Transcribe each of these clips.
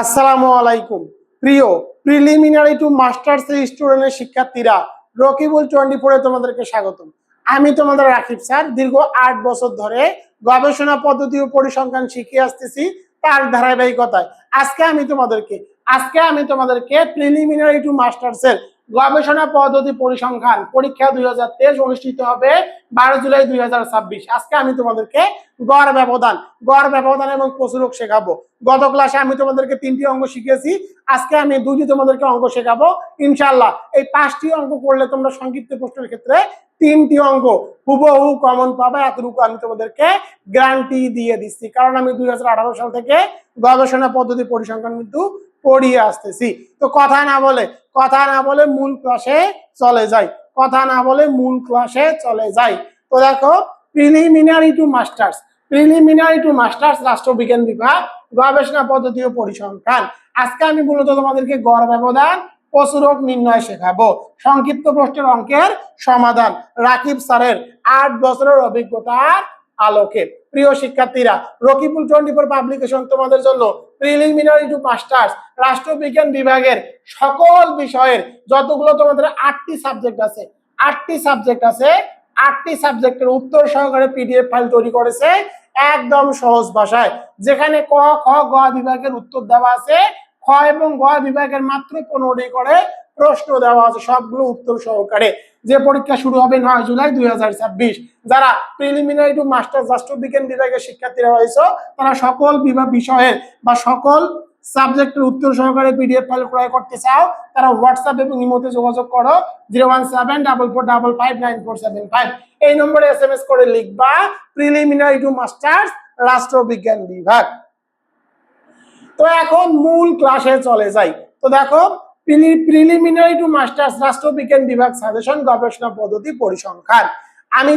আসসালামু আলাইকুম প্রিয় প্রিলিমিনারি টু মাস্টার্স এর স্টুডেন্টের শিক্ষার্থীরা, রকিবুল 24 এ তোমাদেরকে স্বাগতম। আমি তোমাদের রাকিব স্যার। দীর্ঘ 8 বছর ধরে গবেষণা পদ্ধতি ও পরিসংখ্যান শিখিয়ে আসতেছি, তার ধারাবাহিকতায় আজকে আমি তোমাদেরকে প্রিলিমিনারি টু মাস্টার্স এর গবেষণা পদ্ধতি পরিসংখ্যান পরীক্ষা 2023 অনুষ্ঠিত হবে 12 জুলাই 2026। আজকে আমি তোমাদেরকে গড় ব্যবধান এবং প্রচুরক শেখাবো। গত ক্লাসে আমি তোমাদেরকে 3টি অঙ্ক শিখিয়েছি, আজকে আমি 2টি তোমাদেরকে অঙ্ক শেখাবো। ইনশাআল্লাহ এই 5টি অঙ্ক করলে তোমরা সংক্ষিপ্ত প্রশ্নের ক্ষেত্রে 3টি অঙ্ক হুবহু কমন পাবে, এতটুকু আমি তোমাদেরকে গ্যারান্টি দিয়ে দিচ্ছি। কারণ আমি 2018 সাল থেকে গবেষণা পদ্ধতি পরিসংখ্যান কিন্তু পড়িয়ে আসতেছি। তো কথা না বলে মূল ক্লাসে চলে যাই। তো দেখো, প্রিলিমিনারি টু মাস্টার্স রাষ্ট্রবিজ্ঞান বিভাগ গবেষণা পদ্ধতি ও পরিসংখ্যান। আজকে আমি মূলত তোমাদেরকে গড় ব্যবধান, প্রচুরক নির্ণয় শেখাবো, সংক্ষিপ্ত প্রশ্নের অঙ্কের সমাধান রাকিব স্যারের 8 বছরের অভিজ্ঞতার আলোকে। প্রিয় শিক্ষার্থীরা, রকিবুল 24 পাবলিকেশন তোমাদের জন্য প্রিলিমিনারি টু মাস্টার্স রাষ্ট্রবিজ্ঞান বিভাগের সকল বিষয়ের যতগুলো তোমাদের 8টি সাবজেক্ট আছে 8টি সাবজেক্টের উত্তর সহকারে পিডিএফ ফাইল তৈরি করেছে একদম সহজ ভাষায়, যেখানে ক, খ, গ বিভাগের উত্তর দেওয়া আছে, খ এবং গ বিভাগের মাত্র 15টি করে প্রশ্ন দেওয়া আছে, সবগুলো উত্তর সহকারে। যে পরীক্ষা শুরু হবে 9 জুলাই 2026। যারা প্রিলিমিনারি টু মাস্টার্স রাষ্ট্রবিজ্ঞান বিভাগের শিক্ষার্থীরা রয়েছে, তারা সকল বিষয়ের বা সকল সাবজেক্টের উত্তর সহকারে পিডিএফ ফাইল ক্রয় করতে চাও, তারা হোয়াটসঅ্যাপ এবং ইমোতে যোগাযোগ করো 01744559475। এই নম্বরে এসএমএস করে লিখবা প্রিলিমিনারি টু মাস্টার্স রাষ্ট্রবিজ্ঞান বিভাগ। তো এখন মূল ক্লাসে চলে যাই। তো দেখো, প্রিলিমিনারি টু মাস্টার্স রাষ্ট্রবিজ্ঞান বিভাগ সাজেশন গবেষণা পদ্ধতি পরিসংখ্যান। আমি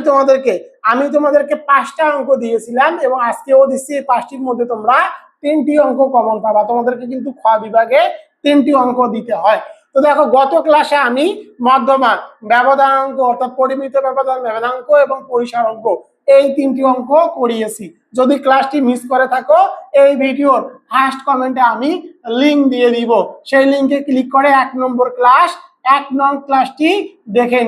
তোমাদেরকে 5টা অঙ্ক দিয়েছিলাম এবং আজকেও দিচ্ছি। এই 5টির মধ্যে তোমরা 3টি অঙ্ক কমন পাবা। তোমাদেরকে কিন্তু খ বিভাগে 3টি অঙ্ক দিতে হয়। তো দেখো, গত ক্লাসে আমি মধ্যমান ব্যবধানাঙ্ক অর্থাৎ পরিমিত ব্যবধানাঙ্ক এবং পরিসর অঙ্ক এই 3টি অঙ্ক করিয়েছি। যদি ক্লাসটি মিস করে থাকো, এই ভিডিওর ফার্স্ট কমেন্টে আমি লিংক দিয়ে দিব, সেই লিংকে ক্লিক করে 1 নং ক্লাসটি দেখে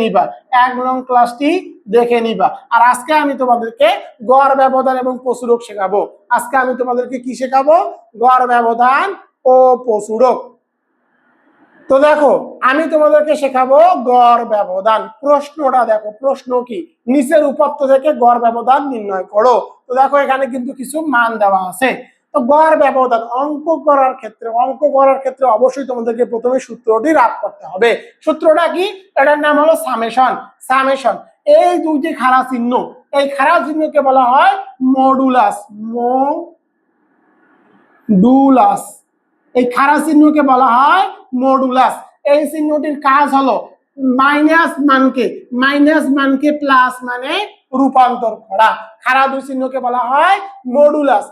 নিবা। আর আজকে আমি তোমাদেরকে গড় ব্যবধান এবং প্রচুরক শেখাবো। আজকে আমি তোমাদেরকে কি শেখাবো? গড় ব্যবধান ও প্রচুরক। তো দেখো, আমি তোমাদেরকে শেখাবো গড় ব্যবধান। প্রশ্নটা দেখো, প্রশ্ন কি? নিচের উপাত্ত থেকে গড় ব্যবধান নির্ণয় করো। তো দেখো, এখানে কিন্তু কিছু মান দেওয়া আছে। তো গড় ব্যবধান অঙ্ক করার ক্ষেত্রে অবশ্যই তোমাদেরকে প্রথমে সূত্রটি রাখ করতে হবে। সূত্রটা কি? এটার নাম হলো সামেশন। এই দুইটি খাড়া চিহ্ন, এই খাড়া চিহ্নকে বলা হয় মডুলাস। এই খাড়া চিহ্নকে বলা হয় মডুলাস। এই চিহ্নটির কাজ হলো মাইনাস মানকে প্লাস মানে রূপান্তর করা। খাড়া দুই চিহ্নকে বলা হয় মডুলাস।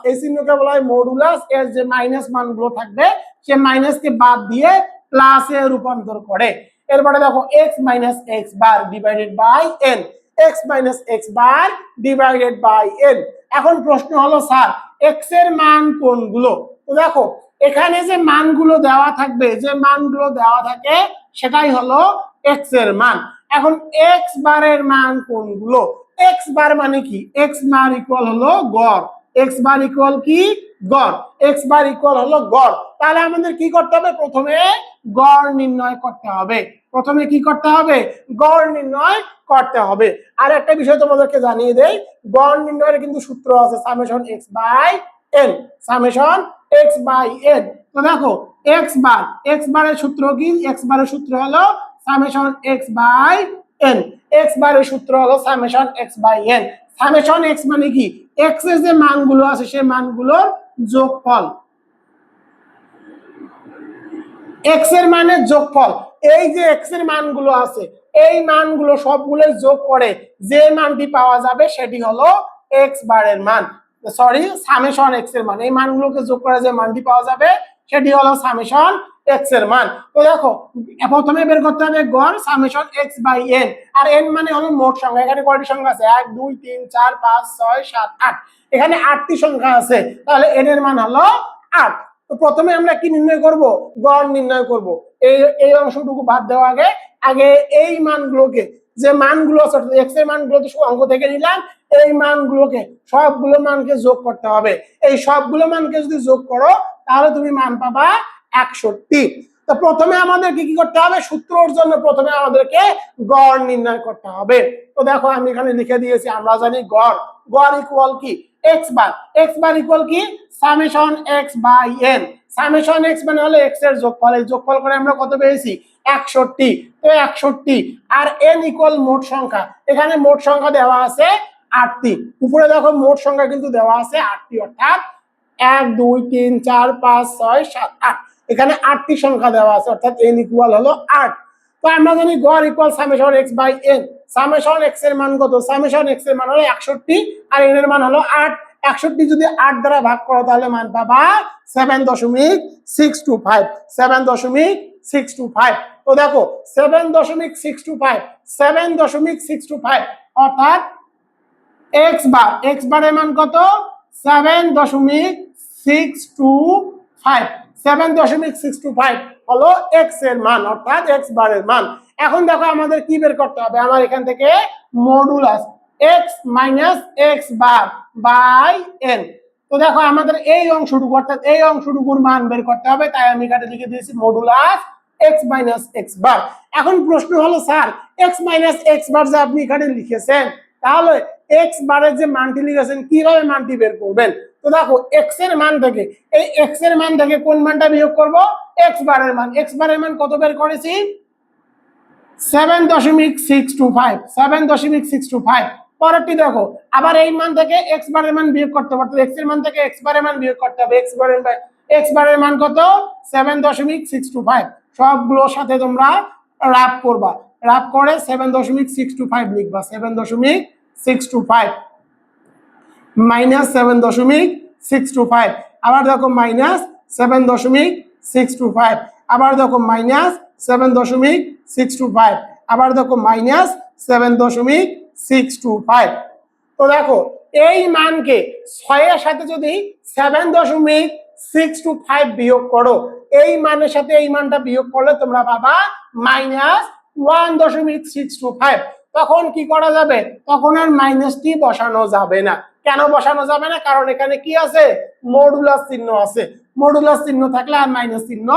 এই চিহ্নকে বলা হয় মডুলাস। এর যে মাইনাস মানগুলো থাকবে, সে মাইনাসকে বাদ দিয়ে প্লাসে রূপান্তর করে। এরপরে দেখো, x - x bar divided by n, n। এখন প্রশ্ন হলো, স্যার x এর মান কোনগুলো? তো দেখো, এখানে যে মানগুলো দেওয়া থাকবে, সেটাই হলো x এর মান। এখন x বারের মান কোনগুলো? x বার মানে কি? x বার ইকুয়াল হলো গড়। গড়। তাহলে আমাদের কি করতে হবে? প্রথমে গড় নির্ণয় করতে হবে। আর একটা বিষয় তোমাদেরকে জানিয়ে দেই, গড় নির্ণয়ের কিন্তু সূত্র আছে, সামেশন x বাই n। তো দেখো, x বারের সূত্র কি? x বারের সূত্র হলো summation x by n। Summation x মানে কি? x এর যে মানগুলো আছে, সেই মানগুলোর যোগফল। x এর মানের যোগফল। এই যে x এর মানগুলো আছে, এই মানগুলো সবগুলো যোগ করে যে মানটি পাওয়া যাবে, সেটি হলো x বারের মান, সামেশন x এর মান। এই মানগুলোকে যোগ করে যে মানটি পাওয়া যাবে, সেটি হলো সামেশন এক্স এর মান। তো দেখো প্রথমে বের করতে হবে গড় সামেশন এক্স বাই এন, আর এন মানে হলো মোট সংখ্যা। এখানে কয়টি সংখ্যা আছে? 1 2 3 4 5 6 7 8, এখানে 8টি সংখ্যা আছে, তাহলে এন এর মান হলো 8। তো প্রথমে আমরা কি নির্ণয় করব? গড় নির্ণয় করব। এই এই অংশটুকু বাদ দেওয়া আগে আগে এই মানগুলোকে, যে মানগুলো আছে এক্স এর মানগুলো তো অঙ্ক থেকে নিলাম, এই মানগুলোকে সবগুলো মানকে যোগ করতে হবে। এই সবগুলো মানকে যদি যোগ করো তাহলে তুমি মান পাবা 61। তো প্রথমে আমাদের কি কি করতে হবে? সূত্রর জন্য প্রথমে আমাদেরকে গড় নির্ণয় করতে হবে। তো দেখো আমি এখানে লিখে দিয়েছি, আমরা জানি গড়, গড় ইকুয়াল কি? X bar. X bar equal কি? Summation X by N. Summation X মানে হলো এক্স এর যোগফল, এই যোগফল করে আমরা কত পেয়েছি? 61। তো 61 আর এন ইকুয়াল মোট সংখ্যা, এখানে মোট সংখ্যা দেওয়া আছে 8টি। উপরে দেখো মোট সংখ্যা কিন্তু দেওয়া আছে 8টি, অর্থাৎ 1 2 3 4 5 6 7 8, এখানে 8টি সংখ্যা দেওয়া আছে, অর্থাৎ n ইকুয়াল হলো 8। তো আমরা জানি গড় equal summation X by N. Summation X এর মান কত? সামেশন এক্স এর মান হলো 61 আর n এর মান হলো 8। 61 যদি 8 দ্বারা ভাগ করো তাহলে মান পাবা 7.625, 7.625। তো দেখো 7.625, 7.625 অর্থাৎ এক্স বার, এক্স বারের মান কত? 7.625, 7.625 হলো এক্স এর মান, অর্থাৎ এক্স বারের মান। এখন দেখো আমাদের কি বের করতে হবে? আমার এখান থেকে modulus x minus x bar by N. তো দেখো আমাদের এই অংশটুকু, অর্থাৎ এই অংশটুকুর মান বের করতে হবে, তাই আমি এখানে লিখে দিয়েছি modulus x minus x bar. এখন প্রশ্ন হলো sir x minus x bar যে আপনি এখানে লিখেছেন, তাহলে এক্স বারের যে মানটি লিখেছেন কিভাবে মানটি বের করবেন? তো দেখো এক্স এর মান থেকে, এই এক্স এর মান থেকে কোন মানটা বিয়োগ করব? এক্স বারের মান। এক্স বারের মান কত বের করেছি? 7.625, 7.625। পরেরটি দেখো আবার এই মান থেকে এক্স বারের মান বিয়োগ করতে হবে, এক্স এর মান থেকে এক্স বারের মান বিয়োগ করতে হবে। এক্স বারের মান কত? 7.625। সবগুলোর সাথে তোমরা রাব করবা, রাব করে 7.625 লিখবা। 7.625 মাইনাস 7.625, আবার দেখো মাইনাস 7.625, আবার দেখো মাইনাস 7.625, আবার দেখো মাইনাস 7.625। তো দেখো এই মানকে 6 এর সাথে যদি 7.625 বিয়োগ করো, এই মানের সাথে এই মানটা বিয়োগ করলে তোমরা পাবা মাইনাস 1.625। তখন কি করা যাবে? তখন আর মাইনাসটি বসানো যাবে না। কেন বসানো যাবে না? কারণ এখানে কি আছে? মডুলাস চিহ্ন আছে। মডুলাস চিহ্ন থাকলে আর মাইনাস চিহ্ন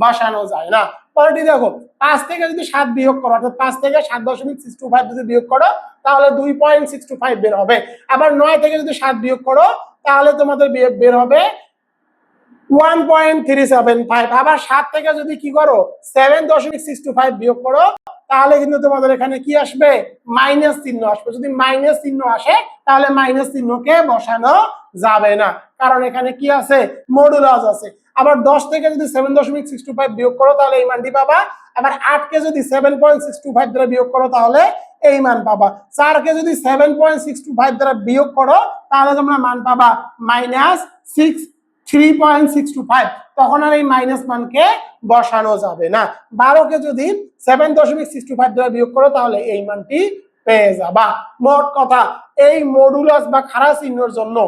বসানো যায় না। পরেরটি দেখো 5 থেকে যদি 7 বিয়োগ করো, অর্থাৎ 5 থেকে 7.625 যদি বিয়োগ করো তাহলে 2.625 বের হবে। আবার 9 থেকে যদি 7 বিয়োগ করো তাহলে তোমাদের বের হবে 1.375। আবার 7 থেকে যদি কি করো 7.625 বিয়োগ করো তাহলে কিন্তু তোমাদের এখানে কি আসবে? মাইনাস চিহ্ন আসবে। যদি মাইনাস চিহ্ন আসে তাহলে মাইনাস চিহ্নকে বসানো যাবে না, কারণ এখানে কি আছে? মডুলাস আছে। আবার 10 থেকে যদি 7.625 বিয়োগ করো তাহলে এই মানটি পাবা। আবার 8 কে যদি 7.625 দ্বারা বিয়োগ করো তাহলে এই মান পাবা। 4 কে যদি 7.625 দ্বারা বিয়োগ করো তাহলে তোমরা মান পাবা মাইনাস 3.625। তখন আর এই মাইনাস মানকে বসানো যাবে না। 12 কে যদি 7.625 দ্বারা বিয়োগ করো তাহলে এই মানটি পেয়ে যাবা। মোট কথা এই মডুলাস বা খাড়া চিহ্নের জন্য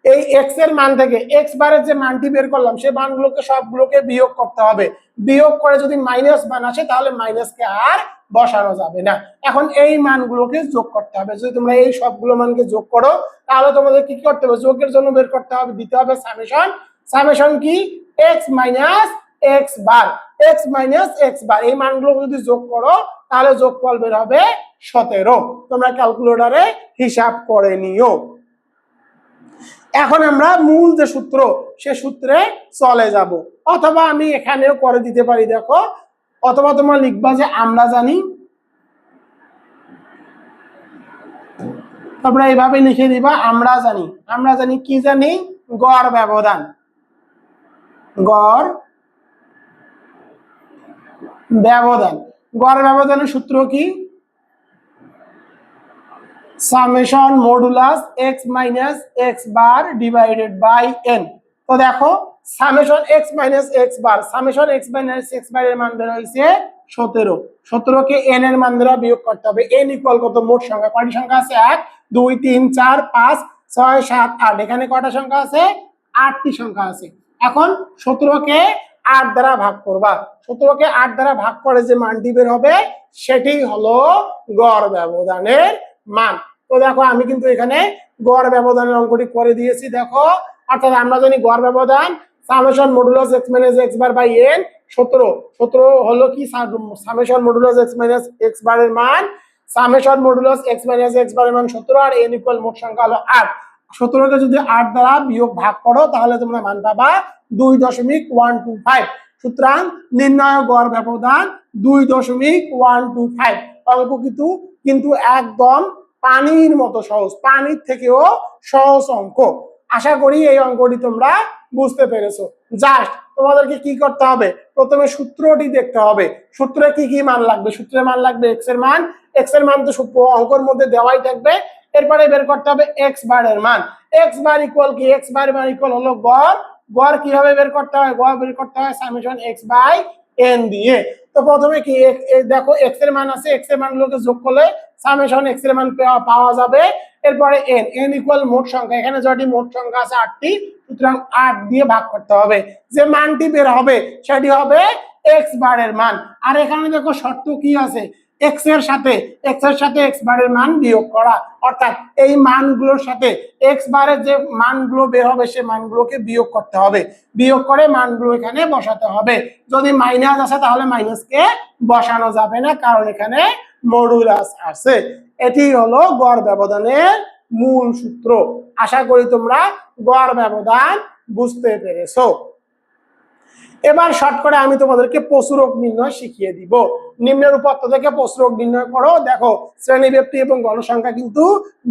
এই এক্স এর মান থেকে এক্স বারের যে মানটি বের করলাম সেই মানগুলোকে সবগুলোকে বিয়োগ করতে হবে। বিয়োগ করে যদি মাইনাস মান আসে তাহলে মাইনাসকে আর বসানো যাবে না। এখন এই মানগুলোকে যোগ করতে হবে। যদি তোমরা এই সবগুলো মানকে যোগ করো তাহলে তোমাদের কি করতে হবে? যোগের জন্য বের করতে হবে, দিতে হবে সামেশন। সামেশন কি? X minus x bar, x minus x bar. এই মানগুলো যদি যোগ করো তাহলে যোগফল বের হবে 17। তোমরা ক্যালকুলেটরে হিসাব করে নিও। এখন আমরা মূল যে সূত্র সে সূত্রে চলে যাব, অথবা আমি এখানেও করে দিতে পারি। দেখো অথবা তোমরা লিখবা যে আমরা জানি, তোমরা এইভাবে লিখে দিবা আমরা জানি। আমরা জানি কি জানি? গড় ব্যবধান। গড় ব্যবধান, গড় ব্যবধানের সূত্র কি? Summation modulus x minus x bar divided by N. তো দেখো summation X minus x bar, summation X minus x bar এর মান বের হয়েছে 17। 17 কে n এর মান দ্বারা বিয়োগ করতে হবে। n ইকুয়াল কত? মোট সংখ্যা কয়টি সংখ্যা আছে? 1 2 3 4 5 6 7 8, এখানে কয়টা সংখ্যা আছে? 8টি সংখ্যা আছে। এখন 17 কে 8 দ্বারা ভাগ করবা, 17 কে 8 দ্বারা ভাগ করে যে মানটি বের হবে সেটি হলো গড় ব্যবধানের মান। তো দেখো আমি কিন্তু এখানে গড় ব্যবধানের অঙ্কটি করে দিয়েছি, দেখো। অর্থাৎ আমরা জানি গড় ব্যবধান summation modulus x minus x bar by n 17। 17 হলো কি? Summation modulus x minus x bar এর মান, summation modulus x minus x bar এর মান 17 আর n ইকুয়াল মোট সংখ্যা হলো 8। 17 কে যদি 8 দ্বারা বিয়োগ ভাগ করো তাহলে তোমরা মান পাবা 2.125। সুতরাং নির্ণয় গড় ব্যবধান 2.125। অঙ্ক কিন্তু একদম পানির মতো সহজ, পানির থেকেও সহজ অঙ্ক। আশা করি এই অঙ্কটি তোমরা বুঝতে পেরেছো। জাস্ট তোমাদেরকে কি করতে হবে? প্রথমে সূত্রটি দেখতে হবে। সূত্রে কি কি মান লাগবে? সূত্রে মান লাগবে এক্স এর মান, এক্স এর মান তো অঙ্কের মধ্যে দেওয়াই থাকবে। এরপরে বের করতে হবে এক্স বার এর মান। এক্স বার ইকুয়াল কি? এক্স বার মান ইকুয়াল হলো গড়। গড় কিভাবে বের করতে হয়? গড় বের করতে হয় সামেশন এক্স বাই n দিয়ে। তো প্রথমে কি দেখো এক্স এর মান আছে, এক্স এর মানগুলোকে যোগ করলে সামেশন এক্স এর মান পাওয়া যাবে। এরপরে n ইকুয়াল মোট সংখ্যা, এখানে যেটি মোট সংখ্যা আছে 8টি, সুতরাং 8 দিয়ে ভাগ করতে হবে। যে মানটি বের হবে সেটি হবে এক্স বারের মান। আর এখানে দেখো শর্ত কি আছে? এক্স এর সাথে এক্স বারের মান বিয়োগ করা, অর্থাৎ এই মানগুলোর সাথে এক্স বারের যে মানগুলো বের হবে সে মানগুলোকে বিয়োগ করতে হবে। বিয়োগ করে মানগুলো এখানে বসাতে হবে। যদি মাইনাস আছে তাহলে মাইনাসকে বসানো যাবে না, কারণ এখানে মডুলাস আছে। এটি হলো গড় ব্যবধানের মূল সূত্র। আশা করি তোমরা গড় ব্যবধান বুঝতে পেরেছো। এবার শর্ট করে আমি তোমাদেরকে প্রচুরক নির্ণয় শিখিয়ে দিব। নিম্নের উপর থেকে প্রচুরক নির্ণয় করো। দেখো শ্রেণীব্যাপ্তি এবং গণসংখ্যা কিন্তু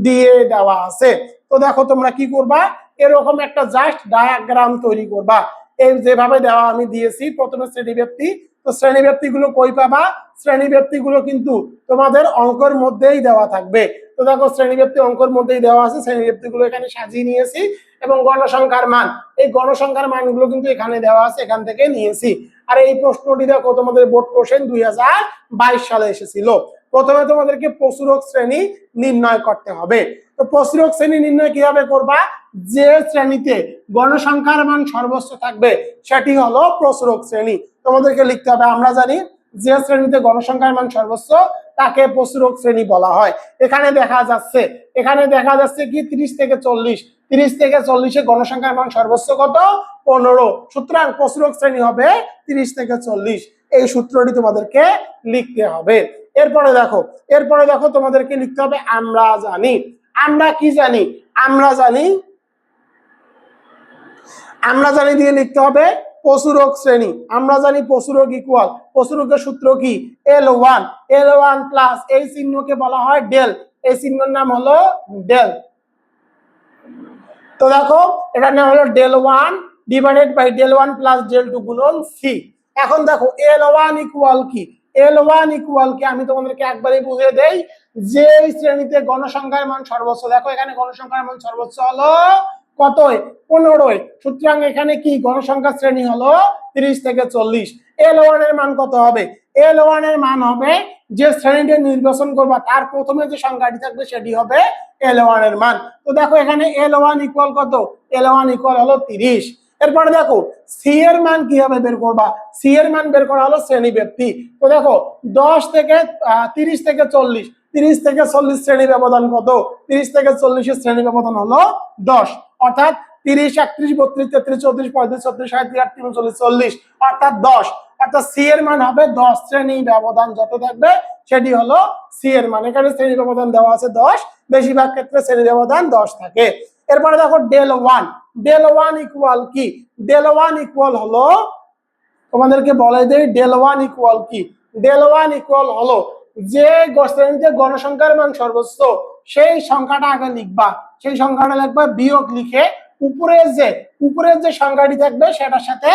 দিয়ে দেওয়া আছে। তো দেখো তোমরা কি করবা? এরকম একটা জাস্ট ডায়াগ্রাম তৈরি করবা। এই যেভাবে দেওয়া আমি দিয়েছি, প্রথমে শ্রেণীব্যাপ্তি। তো শ্রেণীব্যাপ্তি গুলো কই পাবা? শ্রেণীব্যাপ্তি গুলো কিন্তু তোমাদের অঙ্কের মধ্যেই দেওয়া থাকবে। তো দেখো শ্রেণীব্যাপ্তি অঙ্কের মধ্যেই দেওয়া আছে, শ্রেণীব্যাপ্তি গুলো এখানে সাজিয়ে নিয়েছি। এবং গণসংখ্যার মান, এই গণসংখ্যার মানগুলো কিন্তু এখানে দেওয়া আছে, এখান থেকে নিয়েছি। আর এই প্রশ্নটি দেখো তোমাদের বোর্ড কোশ্চেন 2022 সালে এসেছিল। প্রথমে তোমাদেরকে প্রচুরক শ্রেণী নির্ণয় করতে হবে। তো প্রচুরক শ্রেণী নির্ণয় কিভাবে করবা? যে শ্রেণীতে গণসংখ্যার মান সর্বোচ্চ থাকবে সেটি হলো প্রচুরক শ্রেণী। তোমাদেরকে লিখতে হবে, আমরা জানি যে শ্রেণীতে গণসংখ্যার মান সর্বোচ্চ তাকে প্রচুরক শ্রেণী বলা হয়। এখানে দেখা যাচ্ছে কি 30 থেকে 40, 30 থেকে 40 এ গণসংখ্যার মান সর্বোচ্চ কত? 15। সুতরাং প্রচুরক শ্রেণী হবে 30 থেকে 40। এই সূত্রটি তোমাদেরকে লিখতে হবে। এরপরে দেখো তোমাদেরকে লিখতে হবে আমরা জানি। আমরা কি জানি? আমরা জানি দিয়ে লিখতে হবে প্রচুরক শ্রেণী। আমরা জানি প্রচুরক ইকুয়াল, প্রচুরকের সূত্র কি? L1 প্লাস এই চিহ্নকে বলা হয় ডেল, এই চিহ্নের নাম হলো ডেল। তো দেখো এটার নাম হলো del1 divided by del1 plus del2 গুণন c। এখন দেখো L1 ইকুয়াল কি? L1 ইকুয়াল কি আমি তোমাদেরকে একবারই বুঝিয়ে দেই। যে শ্রেণীতে গণসংখ্যার মান সর্বোচ্চ, দেখো এখানে গণসংখ্যার মান সর্বোচ্চ হলো কত? 15। সুতরাং এখানে কি গণসংখ্যার শ্রেণী হলো 30 থেকে 40। L1 এর মান কত হবে? L1 এর মান হবে যে শ্রেণীটা নির্বাচন করবা তার প্রথমে যে সংখ্যাটি থাকবে সেটি হবে L1 এর মান। তো দেখো এখানে L1 ইকুয়াল কত? L1 ইকুয়াল হলো 30। এরপরে দেখো সি এর মান কিভাবে বের করবা? সি এর মান বের করা হলো শ্রেণীব্যাপ্তি। তো দেখো 30 থেকে 40, 30 থেকে 40 শ্রেণী ব্যবধান কত? 30 থেকে 40 এর শ্রেণী ব্যবধান হলো 10। অর্থাৎ 30, 31, 32, 33, 34, 35, 36, 37, 38, 39, 40, অর্থাৎ 10। অর্থাৎ সি এর মান হবে 10। শ্রেণী ব্যবধান যত থাকবে সেটি হলো সি এর মান। এখানে শ্রেণী ব্যবধান দেওয়া আছে 10, বেশিরভাগ ক্ষেত্রে শ্রেণী ব্যবধান 10 থাকে। এরপরে দেখো del1 ইকুয়াল কি? del1 ইকুয়াল হলো, তোমাদেরকে বলে দেই del1 ইকুয়াল কি? del1 ইকুয়াল হলো যে শ্রেণীতে গণসংখ্যার মান সর্বোচ্চ সেই সংখ্যাটা আগে লিখবা, সেই সংখ্যাটা লিখবা বিয়োগ লিখে উপরের যে সংখ্যাটি থাকবে সেটার সাথে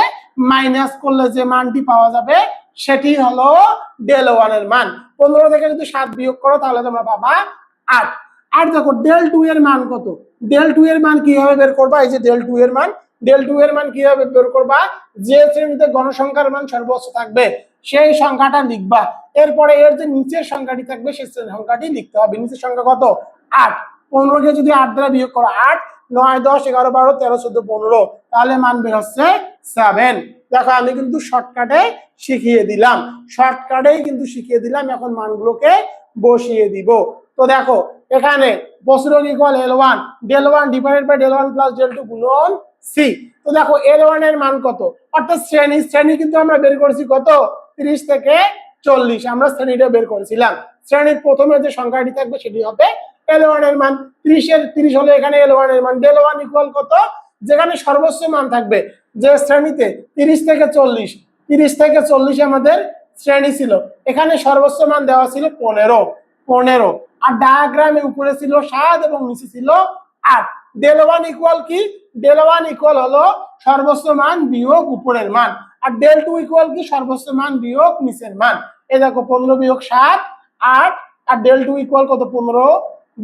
মাইনাস করলে যে মানটি পাওয়া যাবে সেটি হলো del1 এর মান। 15 থেকে যদি 7 বিয়োগ করো তাহলে তোমরা পাবা 8। আর দেখো del2 এর মান কত? del2 এর মান কিভাবে বের করবা? এই যে del2 এর মান, ডেল টু এর মান কিভাবে বের করবা, যে শ্রেণীতে গণসংখ্যার মান সর্বোচ্চ থাকবে সেই সংখ্যাটা লিখবা, এরপরে এর যে নিচের সংখ্যাটি থাকবে সেই সংখ্যাটি লিখতে হবে। নিচের সংখ্যা কত? 8। 15 কে যদি 8 দ্বারা বিয়োগ করো, 8 9 10 11 12 13 14 15, তাহলে মান বের হচ্ছে 7। দেখো আমি কিন্তু শর্টকাটে শিখিয়ে দিলাম, শর্টকাটেই কিন্তু শিখিয়ে দিলাম, এখন মানগুলোকে বসিয়ে দিব। তো দেখো এখানে প্রসরক equal L1 del 1 divided by del 1 plus del 2 গুণন সি। তো দেখো L1 এর মান কত, অর্থাৎ শ্রেণী কিন্তু আমরা বের করেছি কত, 30 থেকে 40, আমরা শ্রেণীটা বের করেছিলাম। শ্রেণীর প্রথমে যে সংখ্যাটি থাকবে সেটি হবে L1 এর মান। 30 হলে এখানে L1 এর মান ডেল 1 ইকুয়াল কত, যেখানে সর্বোচ্চ মান থাকবে, যে শ্রেণীতে 30 থেকে 40, 30 থেকে 40 আমাদের শ্রেণী ছিল, এখানে সর্বোচ্চ মান দেওয়া ছিল 15, আর ডায়াগ্রামে উপরে ছিল 7 এবং নিচে ছিল 8। ডেল 1 ইকুয়াল কি, ডেল 1 ইকুয়াল হলো সর্বোচ্চ মান বিয়োগ উপরের মান, আর ডেল 2 ইকুয়াল কি, সর্বোচ্চ মান বিয়োগ নিচের মান। এই দেখো 15 বিয়োগ 7 8, আর ডেল 2 ইকুয়াল কত, 15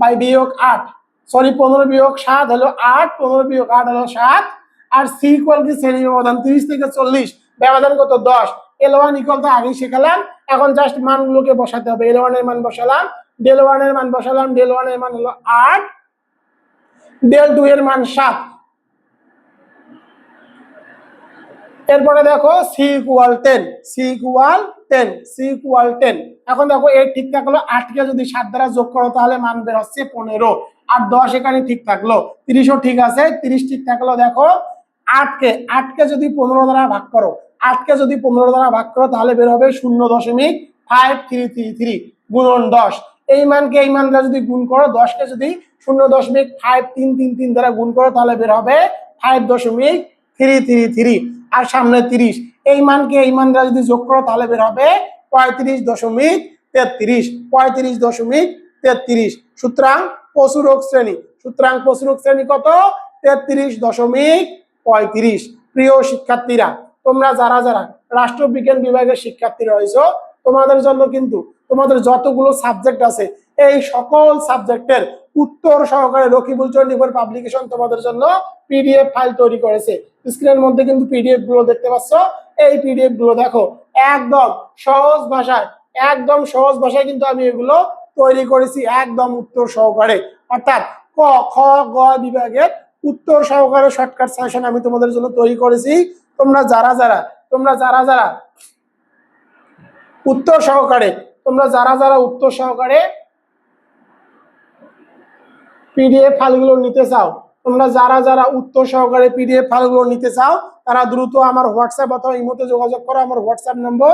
বাই বিয়োগ 8, সরি 15 বিয়োগ 7 হলো 8, 15 বিয়োগ 8 হলো 7, আর সি ইকুয়াল কি, শ্রেণীর ব্যবধান 30 থেকে 40, ব্যবধান কত, 10। L1 ইকুয়াল তো আগেই শেখালাম, এখন জাস্ট মানগুলোকে বসাতে হবে। L1 এর মান বসালাম, ডেল 1 এর মান বসালাম, ডেল 1 এর মান হলো 8, ডেল 2 এর মান 7। এরপরে দেখো C equal 10, C equal 10, C equal 10। এখন দেখো এই ঠিক থাকলো, 8 কে যদি 7 দ্বারা যোগ করো তাহলে মান বের হচ্ছে 15, আর 10 এখানে ঠিক থাকলো, 30 ও ঠিক আছে, 30 ঠিক থাকলো। দেখো 8 কে যদি 15 দ্বারা ভাগ করো, 8 কে যদি 15 দ্বারা ভাগ করো তাহলে বের হবে 0.5333 গুণন 10। এই মানকে এই মান দ্বারা যদি গুণ করো, 10 কে যদি 0.5333 দ্বারা গুণ করো তাহলে বের হবে 5.333, আর সামনে 30, এই মানকে এই মান দ্বারা যদি যোগ করো তাহলে বের হবে 35.33। সুতরাং প্রচুরক শ্রেণী কত, 33.35। প্রিয় শিক্ষার্থীরা, তোমরা যারা রাষ্ট্রবিজ্ঞান বিভাগের শিক্ষার্থী রয়েছো, তোমাদের জন্য কিন্তু তোমাদের যতগুলো সাবজেক্ট আছে এই সকল সাবজেক্টের উত্তর সহকারে রকিবুল 24 পাবলিকেশন তোমাদের জন্য পিডিএফ ফাইল তৈরি করেছে। স্ক্রিনের মধ্যে কিন্তু পিডিএফ গুলো দেখতে পাচ্ছ, এই পিডিএফ গুলো দেখো, একদম সহজ ভাষায় কিন্তু আমি এগুলো তৈরি করেছি, একদম উত্তর সহকারে, অর্থাৎ ক খ গ বিভাগের উত্তর সহকারে শর্টকাট সাজেশন আমি তোমাদের জন্য তৈরি করেছি। তোমরা যারা উত্তর সহকারে পিডিএফ ফাইলগুলো নিতে চাও, তারা দ্রুত আমার হোয়াটসঅ্যাপ অথবা ইমোতে যোগাযোগ করো। আমার হোয়াটসঅ্যাপ নম্বর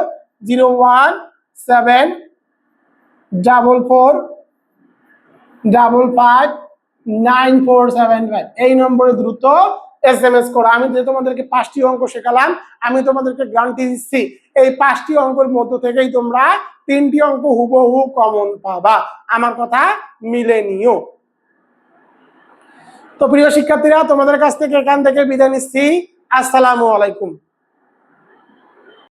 01755559475, এই নম্বরে দ্রুত SMS করো। আমি যে তোমাদেরকে 5টি অঙ্ক শেখালাম, আমি তোমাদেরকে গ্যারান্টি দিচ্ছি এই 5টি অঙ্কের মধ্য থেকেই তোমরা 3টি অঙ্ক হুবহু কমন পাবা, আমার কথা মিলে নিও। তো প্রিয় শিক্ষার্থীরা, তোমাদের কাছ থেকে এখান থেকে বিদায় নিচ্ছি। আসসালামু আলাইকুম।